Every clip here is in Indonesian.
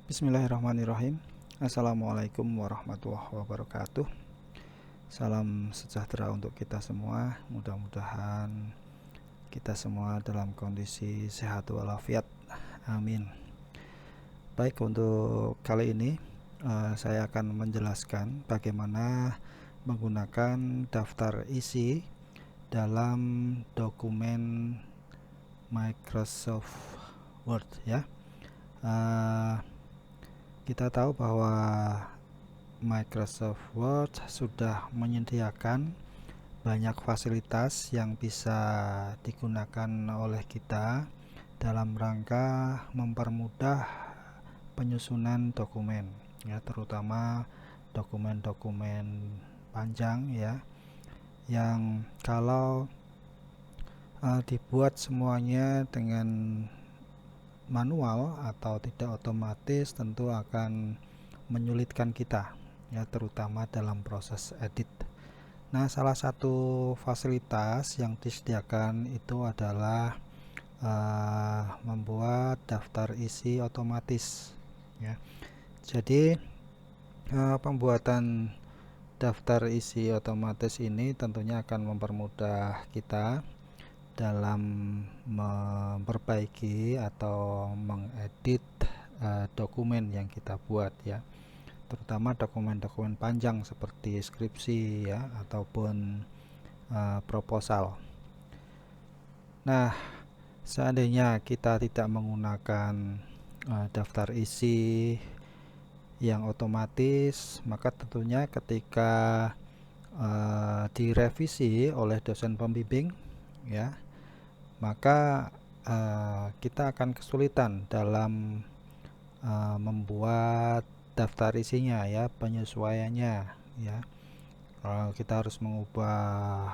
Bismillahirrahmanirrahim. Assalamualaikum warahmatullahi wabarakatuh. Salam sejahtera untuk kita semua. Mudah-mudahan kita semua dalam kondisi sehat walafiat. Amin. Baik, untuk kali ini saya akan menjelaskan bagaimana menggunakan daftar isi dalam dokumen Microsoft Word ya. Kita tahu bahwa Microsoft Word sudah menyediakan banyak fasilitas yang bisa digunakan oleh kita dalam rangka mempermudah penyusunan dokumen ya, terutama dokumen-dokumen panjang ya, yang kalau dibuat semuanya dengan manual atau tidak otomatis tentu akan menyulitkan kita ya, terutama dalam proses edit. Nah, salah satu fasilitas yang disediakan itu adalah membuat daftar isi otomatis ya. Jadi pembuatan daftar isi otomatis ini tentunya akan mempermudah kita dalam memperbaiki atau mengedit dokumen yang kita buat ya, terutama dokumen-dokumen panjang seperti skripsi ya, ataupun proposal. Nah, seandainya kita tidak menggunakan daftar isi yang otomatis, maka tentunya ketika direvisi oleh dosen pembimbing ya, maka kita akan kesulitan dalam membuat daftar isinya ya, penyesuaiannya ya. Kita harus mengubah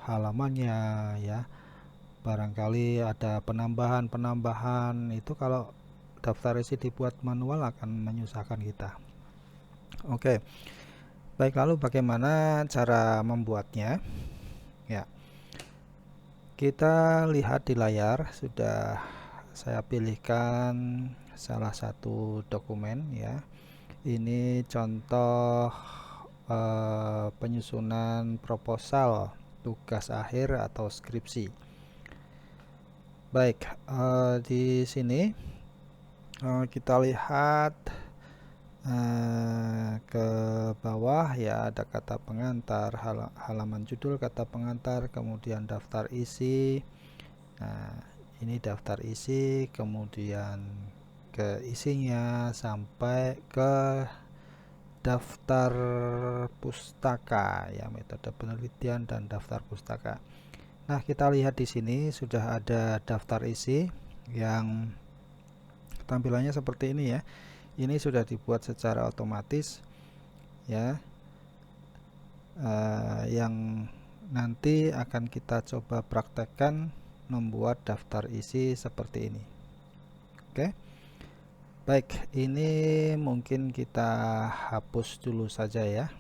halamannya ya, barangkali ada penambahan itu kalau daftar isi dibuat manual akan menyusahkan kita. Oke, baik, lalu bagaimana cara membuatnya ya? Kita lihat di layar, sudah saya pilihkan salah satu dokumen ya. Ini contoh penyusunan proposal tugas akhir atau skripsi. Baik, di sini kita lihat ke bawah ya, ada kata pengantar, halaman judul, kata pengantar, kemudian daftar isi. Nah, ini daftar isi, kemudian ke isinya sampai ke daftar pustaka ya, metode penelitian dan daftar pustaka. Nah, kita lihat di sini sudah ada daftar isi yang tampilannya seperti ini ya. Ini sudah dibuat secara otomatis ya, yang nanti akan kita coba praktekkan membuat daftar isi seperti ini. Oke, baik, ini mungkin kita hapus dulu saja ya,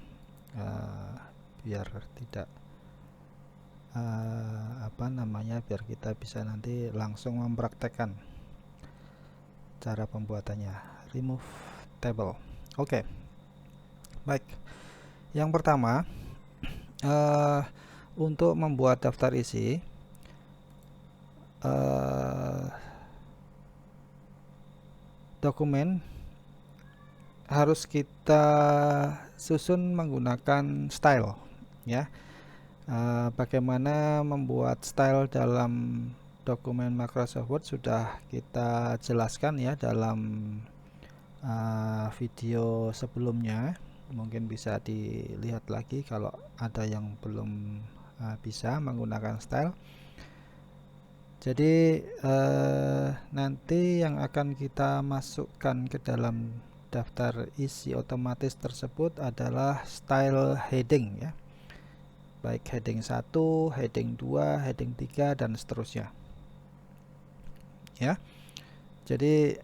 biar tidak biar kita bisa nanti langsung mempraktekkan cara pembuatannya. Remove table. Oke, baik, yang pertama untuk membuat daftar isi dokumen harus kita susun menggunakan style ya. Bagaimana membuat style dalam dokumen Microsoft Word sudah kita jelaskan ya dalam video sebelumnya. Mungkin bisa dilihat lagi kalau ada yang belum bisa menggunakan style. Jadi nanti yang akan kita masukkan ke dalam daftar isi otomatis tersebut adalah style heading ya, baik heading 1, heading 2, heading 3 dan seterusnya ya. Jadi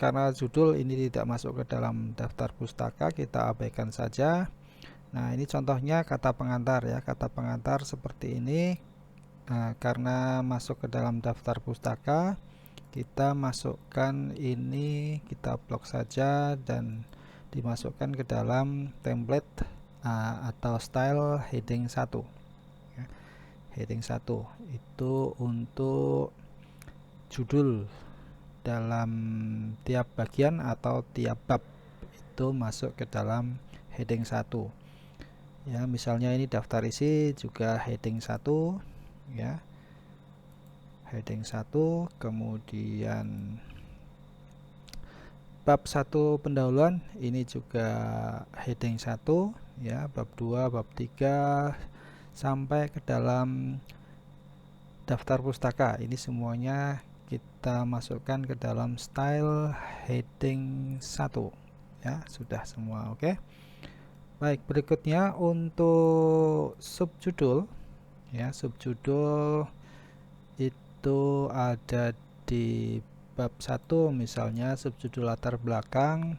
karena judul ini tidak masuk ke dalam daftar pustaka, kita abaikan saja. Nah, ini contohnya kata pengantar ya, kata pengantar seperti ini. Karena masuk ke dalam daftar pustaka, kita masukkan ini, kita blok saja dan dimasukkan ke dalam template atau style heading 1 ya. Heading 1 itu untuk judul dalam tiap bagian atau tiap bab, itu masuk ke dalam heading 1 ya. Misalnya ini daftar isi juga heading 1 ya, heading 1, kemudian bab 1 pendahuluan ini juga heading 1 ya, bab 2, bab 3 sampai ke dalam daftar pustaka. Ini semuanya kita masukkan ke dalam style heading 1 ya, sudah semua. Oke. Baik, berikutnya untuk subjudul ya, subjudul itu ada di bab 1 misalnya subjudul latar belakang.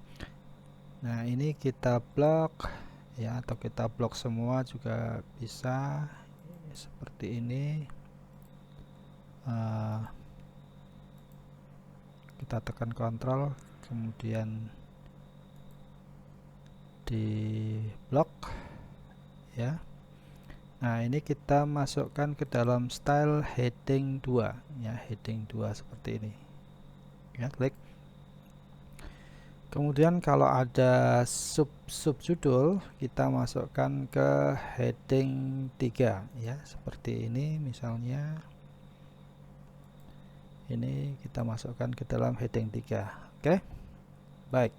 Nah, ini kita blok ya, atau kita blok semua juga bisa seperti ini. Kita tekan kontrol kemudian di blok ya. Nah, ini kita masukkan ke dalam style heading 2 ya, heading 2 seperti ini ya, klik. Kemudian kalau ada subjudul kita masukkan ke heading 3 ya, seperti ini misalnya. Ini kita masukkan ke dalam heading 3. Oke. Baik.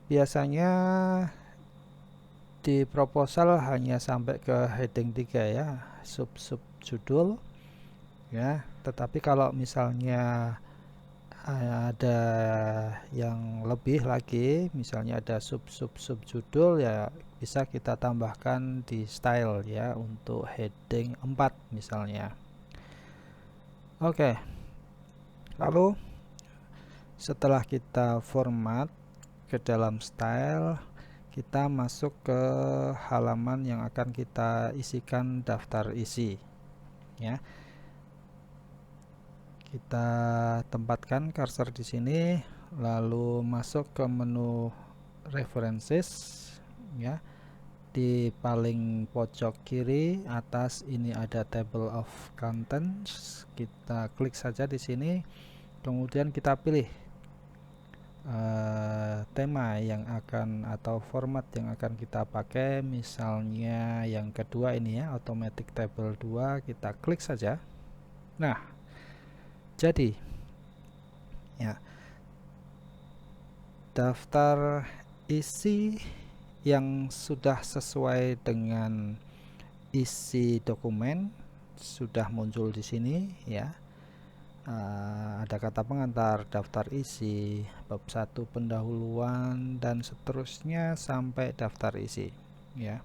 Biasanya di proposal hanya sampai ke heading 3 ya, subjudul ya. Tetapi kalau misalnya ada yang lebih lagi, misalnya ada subjudul ya, bisa kita tambahkan di style ya, untuk heading 4 misalnya. Oke. Lalu setelah kita format ke dalam style, kita masuk ke halaman yang akan kita isikan daftar isi ya. Kita tempatkan cursor di sini, lalu masuk ke menu references ya. Di paling pojok kiri atas ini ada table of contents. Kita klik saja di sini, kemudian kita pilih tema yang akan atau format yang akan kita pakai. Misalnya yang kedua ini ya, automatic table 2, kita klik saja. Nah, jadi ya, daftar isi yang sudah sesuai dengan isi dokumen sudah muncul di sini ya. Ada kata pengantar, daftar isi, bab 1 pendahuluan dan seterusnya sampai daftar isi ya.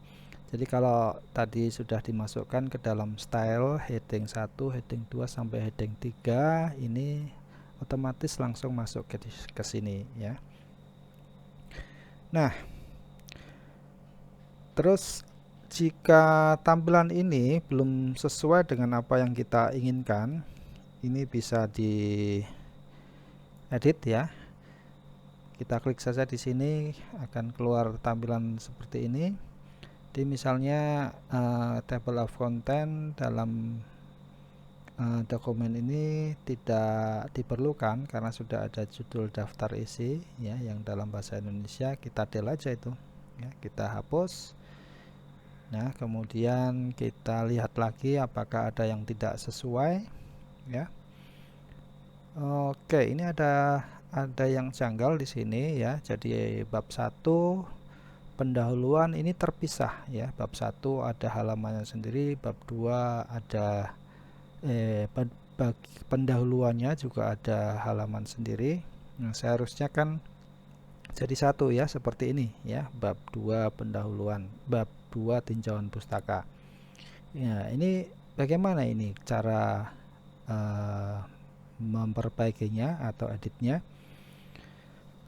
Jadi kalau tadi sudah dimasukkan ke dalam style heading 1, heading 2 sampai heading 3, ini otomatis langsung masuk ke sini ya. Nah, terus jika tampilan ini belum sesuai dengan apa yang kita inginkan, ini bisa di edit ya. Kita klik saja di sini, akan keluar tampilan seperti ini. Di misalnya table of content dalam dokumen ini tidak diperlukan karena sudah ada judul daftar isi ya, yang dalam bahasa Indonesia. Kita delete aja itu ya, kita hapus. Nah, kemudian kita lihat lagi apakah ada yang tidak sesuai ya. Oke, ini ada yang janggal di sini ya. Jadi bab 1 pendahuluan ini terpisah ya. Bab 1 ada halamannya sendiri, bab 2 ada pendahuluannya juga ada halaman sendiri. Nah, seharusnya kan jadi satu ya, seperti ini ya, bab 2 pendahuluan, bab 2 tinjauan pustaka. Ya, ini bagaimana ini cara memperbaikinya atau editnya?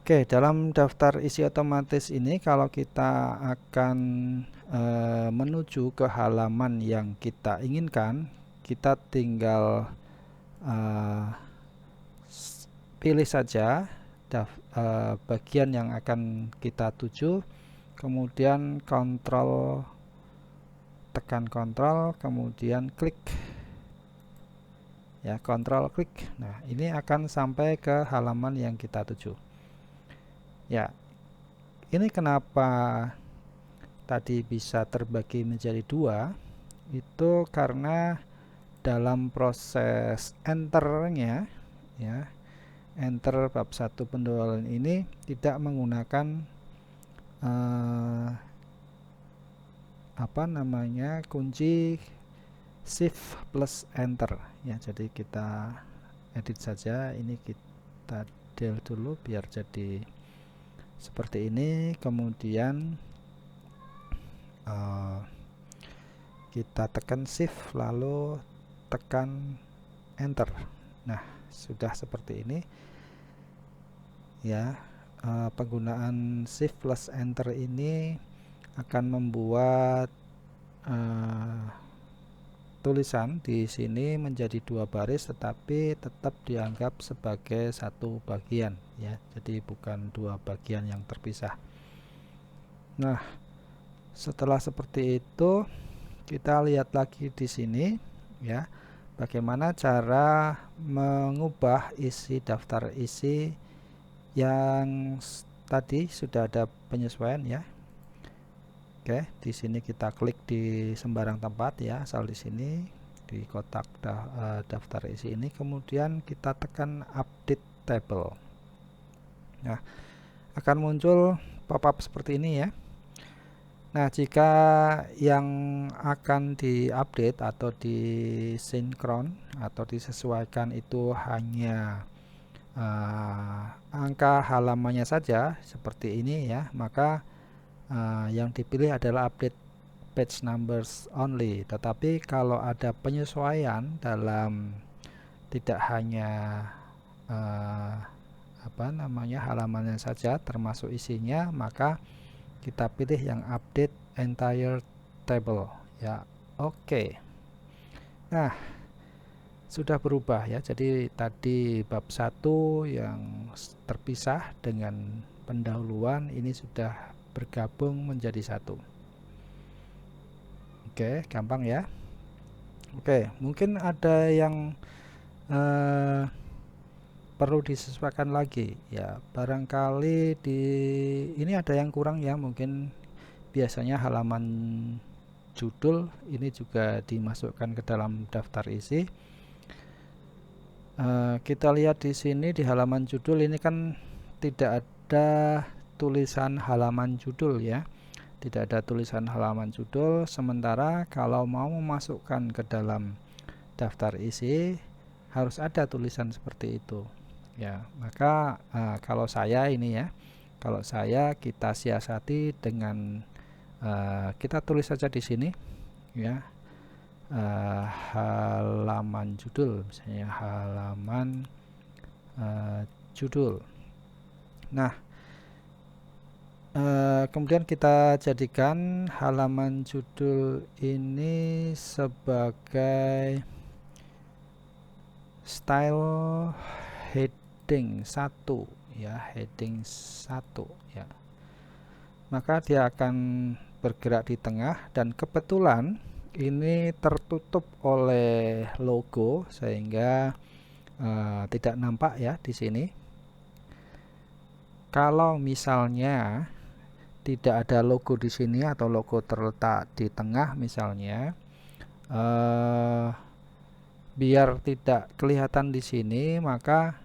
Oke, dalam daftar isi otomatis ini kalau kita akan menuju ke halaman yang kita inginkan, kita tinggal pilih saja bagian yang akan kita tuju, kemudian tekan kontrol, kemudian klik ya, kontrol klik. Nah, ini akan sampai ke halaman yang kita tuju. Ya, ini kenapa tadi bisa terbagi menjadi dua, itu karena dalam proses enternya ya, enter bab 1 penjualan ini tidak menggunakan kunci shift plus enter ya. Jadi kita edit saja, ini kita delete dulu biar jadi seperti ini, kemudian kita tekan shift lalu tekan enter. Nah, sudah seperti ini ya. Penggunaan shift plus enter ini akan membuat tulisan di sini menjadi dua baris, tetapi tetap dianggap sebagai satu bagian ya. Jadi bukan dua bagian yang terpisah. Nah, setelah seperti itu kita lihat lagi di sini ya, bagaimana cara mengubah isi daftar isi yang tadi sudah ada penyesuaian ya. Oke, di sini kita klik di sembarang tempat ya, asal di sini di kotak daftar isi ini, kemudian kita tekan update table. Nah, akan muncul pop-up seperti ini ya. Nah, jika yang akan diupdate atau disinkron atau disesuaikan itu hanya angka halamannya saja seperti ini ya, maka yang dipilih adalah update page numbers only. Tetapi kalau ada penyesuaian dalam tidak hanya halamannya saja termasuk isinya, maka kita pilih yang update entire table ya. Oke. Nah, sudah berubah ya. Jadi tadi bab 1 yang terpisah dengan pendahuluan ini sudah bergabung menjadi satu. Oke, gampang ya. Oke, mungkin ada yang perlu disesuaikan lagi ya. Barangkali ini ada yang kurang ya. Mungkin biasanya halaman judul ini juga dimasukkan ke dalam daftar isi. Kita lihat di sini di halaman judul ini kan tidak ada tulisan halaman judul ya, tidak ada tulisan halaman judul. Sementara kalau mau memasukkan ke dalam daftar isi harus ada tulisan seperti itu ya. Maka kalau saya kita siasati dengan kita tulis saja di sini ya, halaman judul, misalnya halaman judul. Nah, kemudian kita jadikan halaman judul ini sebagai style heading 1 ya, heading 1 ya. Maka dia akan bergerak di tengah dan kebetulan ini tertutup oleh logo sehingga tidak nampak ya di sini. Kalau misalnya tidak ada logo di sini atau logo terletak di tengah misalnya, biar tidak kelihatan di sini, maka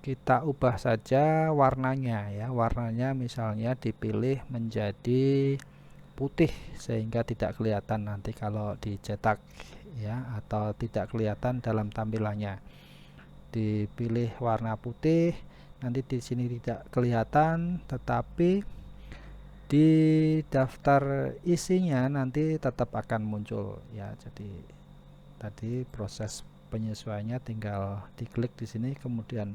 kita ubah saja warnanya ya. Warnanya misalnya dipilih menjadi putih sehingga tidak kelihatan nanti kalau dicetak ya, atau tidak kelihatan dalam tampilannya. Dipilih warna putih, nanti di sini tidak kelihatan, tetapi di daftar isinya nanti tetap akan muncul ya. Jadi tadi proses penyesuaiannya tinggal diklik di sini, kemudian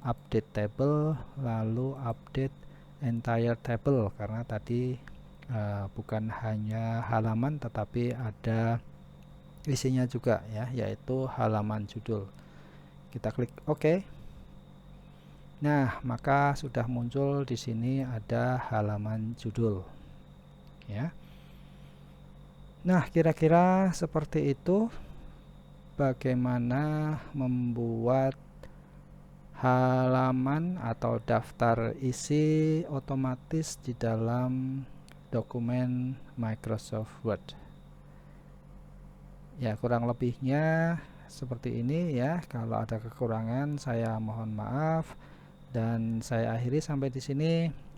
update table lalu update entire table, karena tadi bukan hanya halaman tetapi ada isinya juga ya, yaitu halaman judul. Kita klik OK. Nah, maka sudah muncul di sini ada halaman judul ya. Nah, kira-kira seperti itu bagaimana membuat halaman atau daftar isi otomatis di dalam dokumen Microsoft Word. Ya, kurang lebihnya seperti ini ya. Kalau ada kekurangan saya mohon maaf, dan saya akhiri sampai di sini.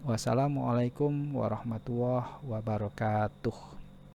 Wassalamualaikum warahmatullahi wabarakatuh.